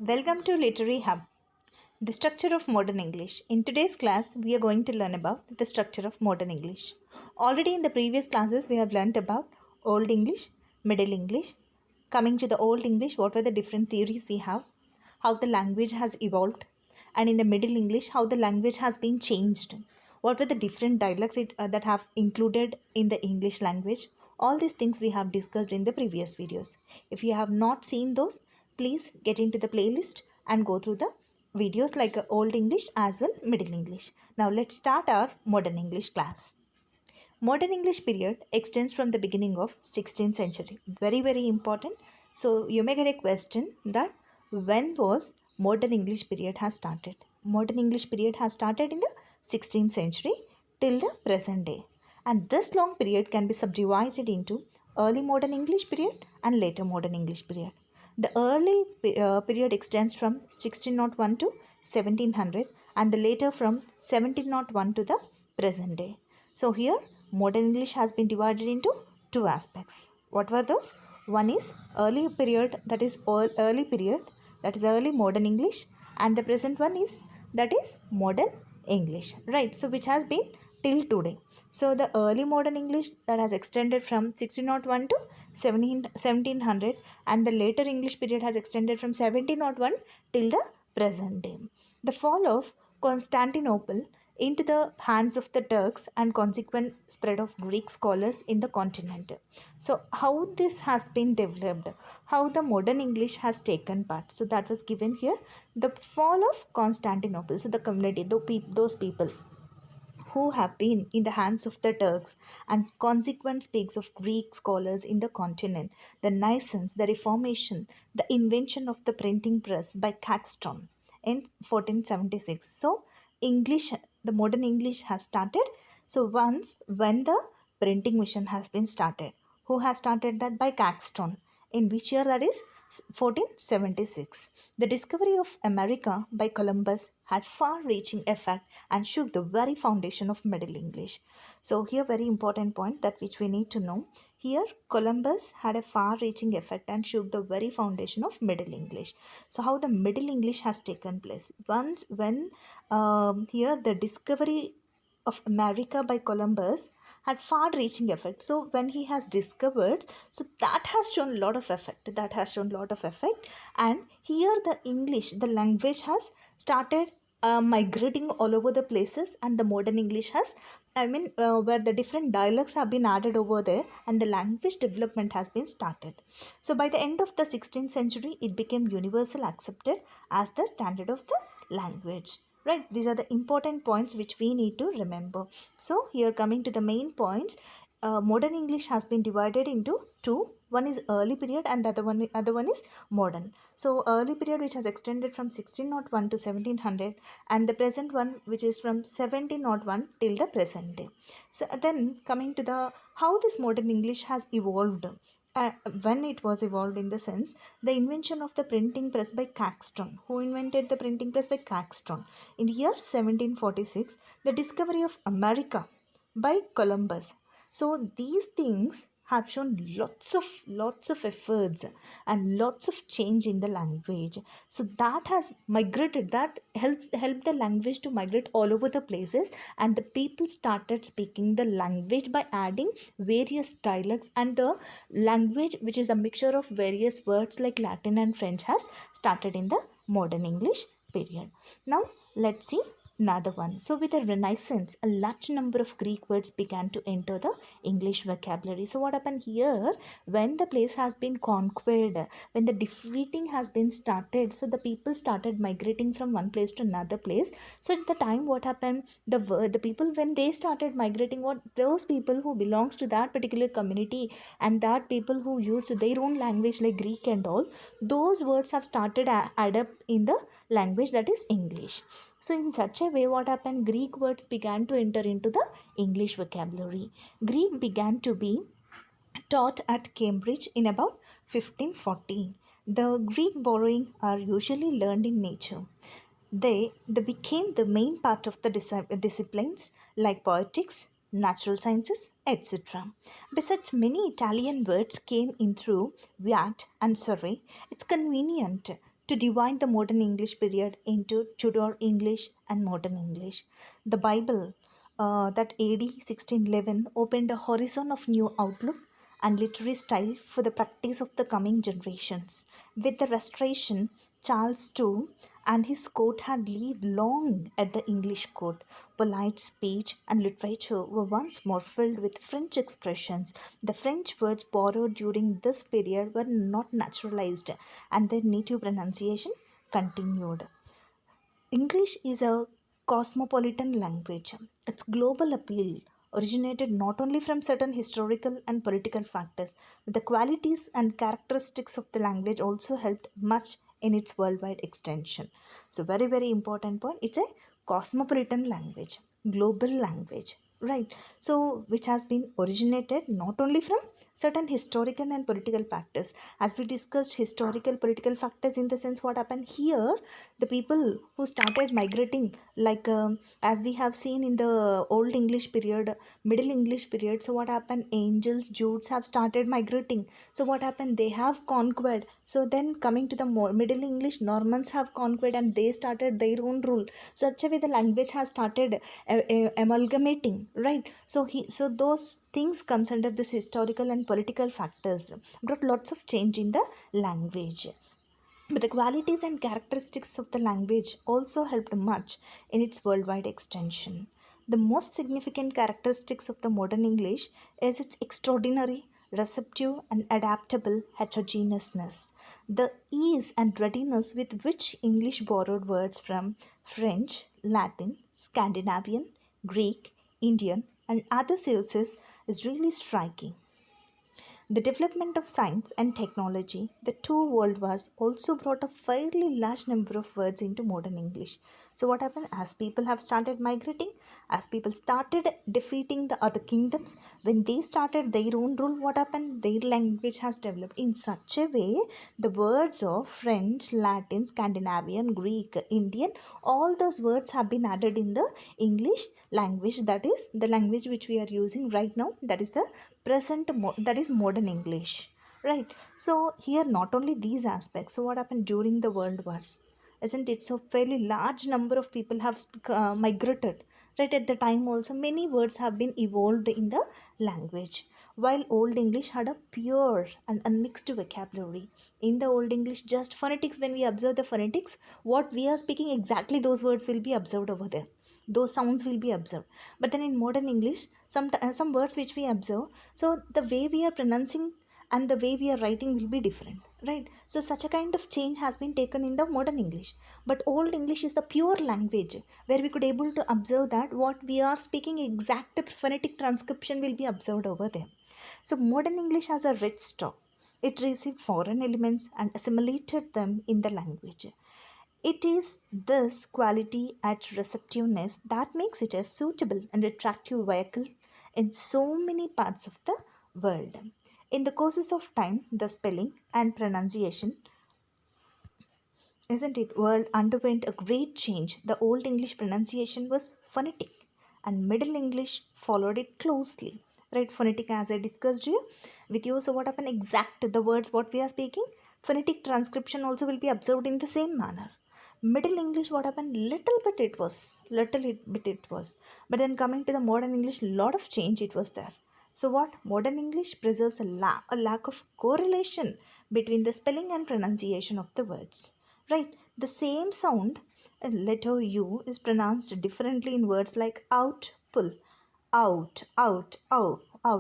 Welcome to Literary Hub, the structure of modern English. In today's class, we are going to learn about the structure of modern English. Already in the previous classes, we have learned about Old English, Middle English. Coming to the Old English, what were the different theories we have, how the language has evolved, and in the Middle English, how the language has been changed. What were the different dialects that have included in the English language? All these things we have discussed in the previous videos. If you have not seen those, please get into the playlist and go through the videos like Old English as well Middle English. Now let's start our Modern English class. Modern English period extends from the beginning of 16th century. Very important. So you may get a question that when was Modern English period has started? Modern English period has started in the 16th century till the present day. And this long period can be subdivided into early Modern English period and later Modern English period. The early period extends from 1601 to 1700 and the later from 1701 to the present day. So here modern English has been divided into two aspects. What were those? One is early period, that is early period, that is early modern English, and the present one is that is modern English, right? So which has been till today. So the early modern English that has extended from 1601 to 1700 and the later English period has extended from 1701 till the present day. The fall of Constantinople into the hands of the Turks and consequent spread of Greek scholars in the continent. So how this has been developed, how the modern English has taken part. So that was given here, the fall of Constantinople. So the community, those people who have been in the hands of the Turks and consequent speaks of Greek scholars in the continent, the Renaissance, the Reformation, the invention of the printing press by Caxton in 1476. So English, the modern English has started. So once when the printing machine has been started, who has started that? By Caxton. In which year? That is 1476. The discovery of America by Columbus had far-reaching effect and shook the very foundation of Middle English. So here very important point that which we need to know. Here Columbus had a far-reaching effect and shook the very foundation of Middle English. So how the Middle English has taken place? Once when here the discovery of America by Columbus had far-reaching effect. So when he has discovered, so that has shown a lot of effect. That has shown a lot of effect. And here the English, the language has started migrating all over the places, and the modern English has, where the different dialects have been added over there, and the language development has been started. So by the end of the 16th century, it became universal accepted as the standard of the language. Right, these are the important points which we need to remember. So here coming to the main points, modern English has been divided into two. One is early period and the other one is modern. So early period which has extended from 1601 to 1700 and the present one which is from 1701 till the present day. So then coming to the how this modern English has evolved. When it was evolved in the sense, the invention of the printing press by Caxton. Who invented the printing press? By Caxton. In the year 1746, the discovery of America by Columbus. So these things have shown lots of efforts and lots of change in the language. So that has migrated, that helped the language to migrate all over the places, and the people started speaking the language by adding various dialects, and the language which is a mixture of various words like Latin and French has started in the modern English period. Now let's see another one. So with the Renaissance, a large number of Greek words began to enter the English vocabulary. So what happened here? When the place has been conquered, when the defeating has been started, so the people started migrating from one place to another place. So at the time what happened, the people, when they started migrating, what those people who belongs to that particular community and that people who used their own language like Greek and all, those words have started add up in the language that is English. So in such a way, what happened? Greek words began to enter into the English vocabulary. Greek began to be taught at Cambridge in about 1540. The Greek borrowing are usually learned in nature. They became the main part of the disciplines like poetics, natural sciences, etc. Besides, many Italian words came in through Viat and Surrey. It's convenient to divide the modern English period into Tudor English and modern English. The Bible, that AD 1611, opened a horizon of new outlook and literary style for the practice of the coming generations. With the Restoration, Charles II and his court had lived long at the English court. Polite speech and literature were once more filled with French expressions. The French words borrowed during this period were not naturalized, and their native pronunciation continued. English is a cosmopolitan language. Its global appeal originated not only from certain historical and political factors, but the qualities and characteristics of the language also helped much in its worldwide extension. So, very, very important point. It's a cosmopolitan language, global language, right? So, which has been originated not only from certain historical and political factors. As we discussed, historical political factors in the sense what happened here, the people who started migrating, like as we have seen in the old English period, middle English period. So what happened, angels, Jutes have started migrating. So what happened, they have conquered. So then coming to the more middle English, Normans have conquered and they started their own rule. Such a way the language has started amalgamating, right? So those things comes under this historical and political factors, brought lots of change in the language. But the qualities and characteristics of the language also helped much in its worldwide extension. The most significant characteristics of the modern English is its extraordinary, receptive, and adaptable heterogeneousness. The ease and readiness with which English borrowed words from French, Latin, Scandinavian, Greek, Indian, and other sources is really striking. The development of science and technology, the two world wars, also brought a fairly large number of words into modern English. So, what happened as people have started migrating, as people started defeating the other kingdoms, when they started their own rule, what happened? Their language has developed in such a way the words of French, Latin, Scandinavian, Greek, Indian, all those words have been added in the English language, that is the language which we are using right now, that is the that is modern English, right? So here not only these aspects. So what happened during the world wars, isn't it? So fairly large number of people have migrated, right? At the time also many words have been evolved in the language. While old English had a pure and unmixed vocabulary, in the old English just phonetics, when we observe the phonetics, what we are speaking exactly those words will be observed over there, those sounds will be observed. But then in modern English, some words which we observe, so the way we are pronouncing and the way we are writing will be different, right? So such a kind of change has been taken in the modern English. But old English is the pure language where we could able to observe that what we are speaking exact phonetic transcription will be observed over there. So modern English has a rich stock. It received foreign elements and assimilated them in the language. It is this quality at receptiveness that makes it a suitable and attractive vehicle in so many parts of the world. In the courses of time, the spelling and pronunciation, isn't it, world underwent a great change. The Old English pronunciation was phonetic and Middle English followed it closely. Right, phonetic as I discussed here with you. So what happened exact the words what we are speaking, phonetic transcription also will be observed in the same manner. Middle English, what happened, little bit it was, but then coming to the modern English, lot of change it was there. So what modern English preserves a lack of correlation between the spelling and pronunciation of the words, right? The same sound, a letter U, is pronounced differently in words like out, pull, out,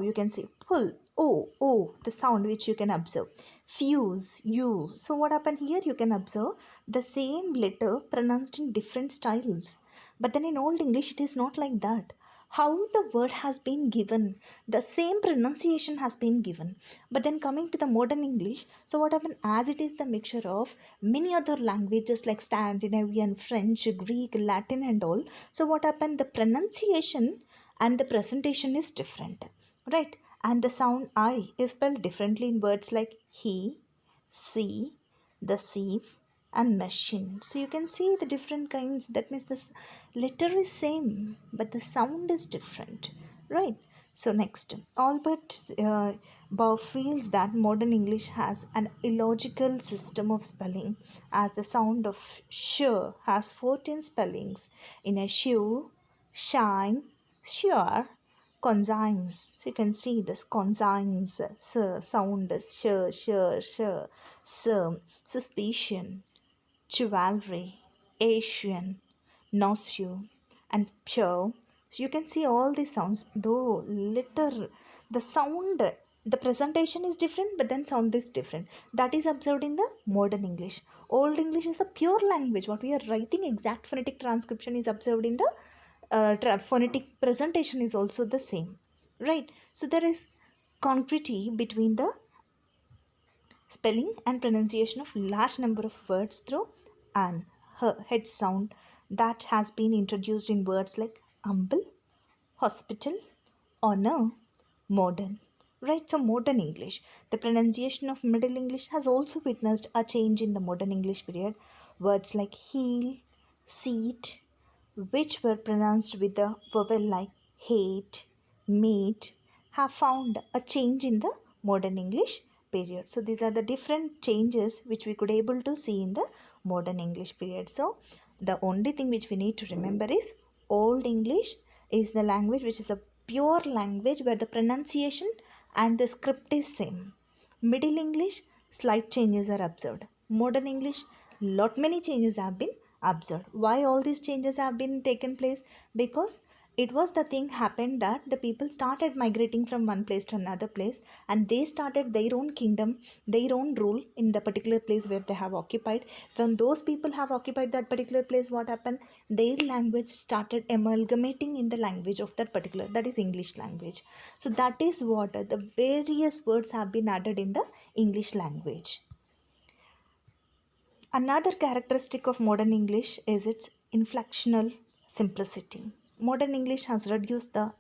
you can say pull, oh, the sound which you can observe, fuse, you. So what happened here, you can observe the same letter pronounced in different styles. But then in Old English it is not like that. How the word has been given, the same pronunciation has been given. But then coming to the modern English, so what happened, as it is the mixture of many other languages like Scandinavian, French, Greek, Latin and all. So what happened, the pronunciation and the presentation is different, right? And the sound I is spelled differently in words like he, see, the sieve, and machine. So you can see the different kinds. That means this letter is same, but the sound is different, right? So next, Albert Bow feels that modern English has an illogical system of spelling, as the sound of sh has 14 spellings in a shoe, shine, sure, conzymes. So you can see this conzymes, sound is sh, suspicion, chivalry, Asian, nausea, and pure. So you can see all these sounds, though litter, the sound, the presentation is different, but then sound is different. That is observed in the modern English. Old English is a pure language. What we are writing, exact phonetic transcription is observed in the phonetic presentation is also the same, right? So there is concretely between the spelling and pronunciation of large number of words through an head sound that has been introduced in words like humble, hospital, honor, modern. Right, so modern English. The pronunciation of Middle English has also witnessed a change in the modern English period. Words like heel, seat, which were pronounced with a vowel like hate, mate, have found a change in the modern English period. So these are the different changes which we could able to see in the modern English period. So the only thing which we need to remember is Old English is the language which is a pure language where the pronunciation and the script is same. Middle English, slight changes are observed. Modern English, lot many changes have been observed. Why all these changes have been taken place? Because it was the thing happened that the people started migrating from one place to another place, and they started their own kingdom, their own rule in the particular place where they have occupied. When those people have occupied that particular place, what happened? Their language started amalgamating in the language of that particular, that is English language. So that is what the various words have been added in the English language. Another characteristic of modern English is its inflectional simplicity. Modern English has reduced the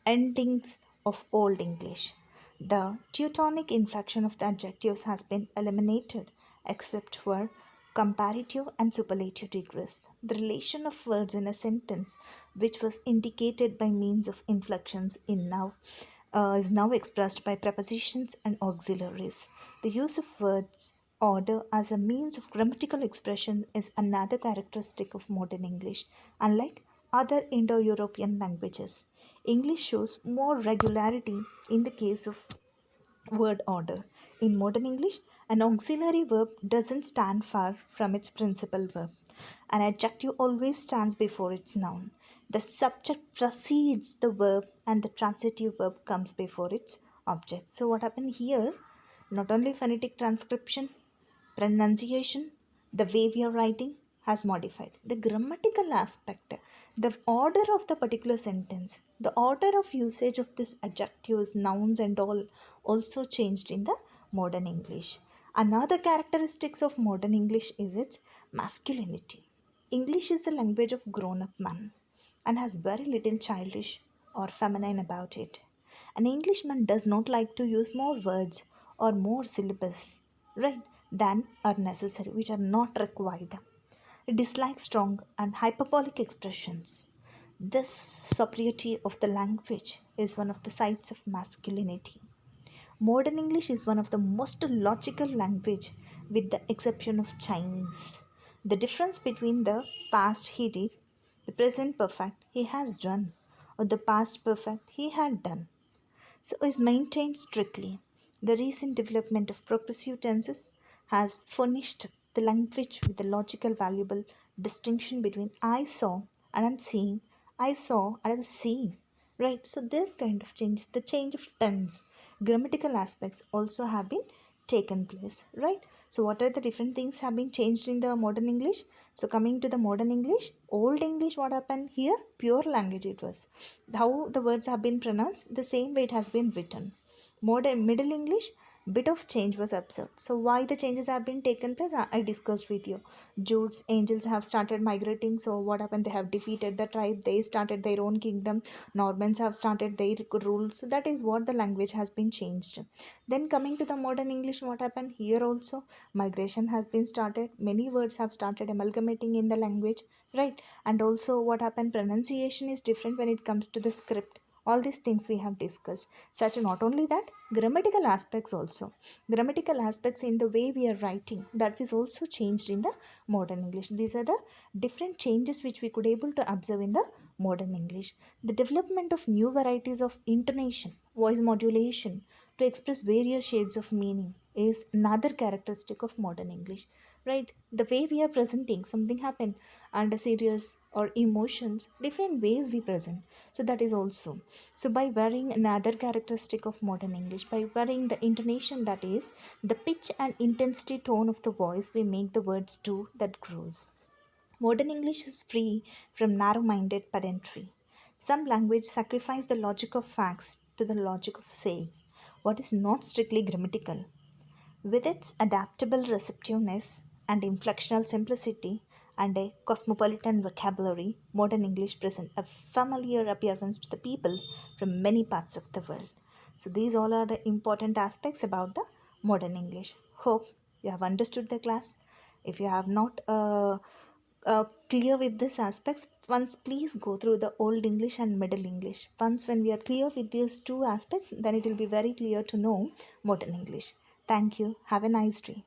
endings of Old English. The Teutonic inflection of the adjectives has been eliminated except for comparative and superlative degrees. The relation of words in a sentence, which was indicated by means of inflections is now expressed by prepositions and auxiliaries. The use of words order as a means of grammatical expression is another characteristic of modern English. Unlike other Indo European languages, English shows more regularity in the case of word order. In modern English, an auxiliary verb doesn't stand far from its principal verb. An adjective always stands before its noun. The subject precedes the verb and the transitive verb comes before its object. So, what happened here? Not only phonetic transcription, pronunciation, the way we are writing has modified. The grammatical aspect, the order of the particular sentence, the order of usage of this adjectives, nouns, and all also changed in the modern English. Another characteristics of modern English is its masculinity. English is the language of grown up man and has very little childish or feminine about it. An Englishman does not like to use more words or more syllables, right, than are necessary, which are not required. It dislikes strong and hyperbolic expressions. This superiority of the language is one of the sides of masculinity. Modern English is one of the most logical language with the exception of Chinese. The difference between the past he did, the present perfect he has done, or the past perfect he had done, so is maintained strictly. The recent development of progressive tenses has furnished the language with a logical valuable distinction between I saw and I'm seeing, I saw and I was seeing. Right, so this kind of change, the change of tense, grammatical aspects also have been taken place, right? So what are the different things have been changed in the modern English? So coming to the modern English, old English, what happened here? Pure language it was. How the words have been pronounced, the same way it has been written. Modern Middle English, bit of change was observed. So why the changes have been taken place, I discussed with you. Jude's angels have started migrating. So what happened? They have defeated the tribe. They started their own kingdom. Normans have started their rule. So that is what the language has been changed. Then coming to the modern English, what happened here also? Migration has been started. Many words have started amalgamating in the language, right? And also what happened? Pronunciation is different when it comes to the script All these things we have discussed. Such not only that, grammatical aspects also. Grammatical aspects in the way we are writing, that is also changed in the modern English. These are the different changes which we could able to observe in the modern English. The development of new varieties of intonation, voice modulation to express various shades of meaning is another characteristic of modern English, right? The way we are presenting something happened under serious or emotions, different ways we present. So that is also. So by varying another characteristic of modern English, by varying the intonation, that is the pitch and intensity tone of the voice, we make the words do that grows. Modern English is free from narrow minded pedantry. Some language sacrifice the logic of facts to the logic of saying what is not strictly grammatical. With its adaptable receptiveness and inflectional simplicity and a cosmopolitan vocabulary, modern English presents a familiar appearance to the people from many parts of the world. So, these all are the important aspects about the modern English. Hope you have understood the class. If you have not clear with these aspects, once please go through the Old English and Middle English. Once when we are clear with these two aspects, then it will be very clear to know modern English. Thank you. Have a nice day.